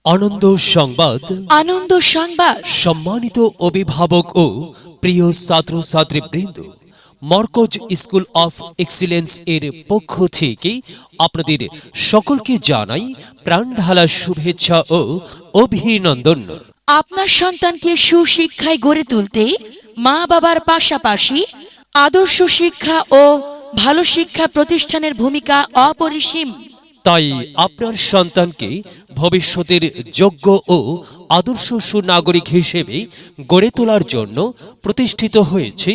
আনন্দ সংবাদ। আনন্দ সংবাদ। সম্মানিত অভিভাবক ও প্রিয় ছাত্রছাত্রীবৃন্দ, মরকজ স্কুল অফ এক্সিলেন্স এর পক্ষ থেকে আপনাদের সকলকে জানাই প্রাণঢালা শুভেচ্ছা ও অভিনন্দন। আপনার সন্তানকে সুশিক্ষায় গড়ে তুলতে মা বাবার পাশাপাশি আদর্শ শিক্ষা ও ভালো শিক্ষা প্রতিষ্ঠানের ভূমিকা অপরিসীম। তাই আপনার সন্তানকে ভবিষ্যতের যোগ্য ও আদর্শ সুনাগরিক হিসেবে গড়ে তোলার জন্য প্রতিষ্ঠিত হয়েছে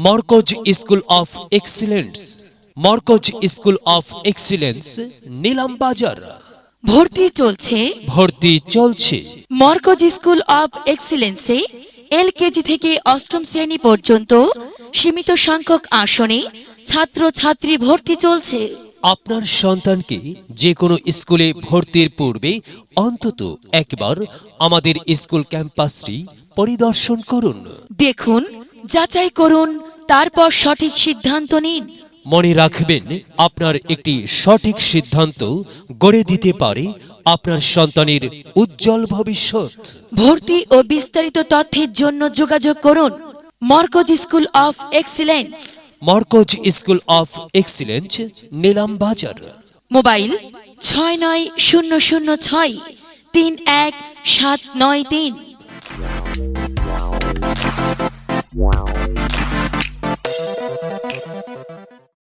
Markaz school of excellence. Markaz school of excellence, Nilambazar. ভর্তি চলছে। মরকজ স্কুল অফ এক্সিলেন্সে LKG থেকে অষ্টম শ্রেণী পর্যন্ত সীমিত সংখ্যক আসনে ছাত্রছাত্রী ভর্তি চলছে। আপনার সন্তানকে যে কোনো স্কুলে ভর্তির পূর্বে অন্তত একবার আমাদের স্কুল ক্যাম্পাসটি পরিদর্শন করুন। দেখুন, যাচাই করুন, তারপর সঠিক সিদ্ধান্ত নিন। মনে রাখবেন, আপনার একটি সঠিক সিদ্ধান্ত গড়ে দিতে পারে আপনার সন্তানের উজ্জ্বল ভবিষ্যৎ। ভর্তি ও বিস্তারিত তথ্যের জন্য যোগাযোগ করুন Markaz school of excellence. Markaz school of excellence, Nilambazar. Mobile 6900631793।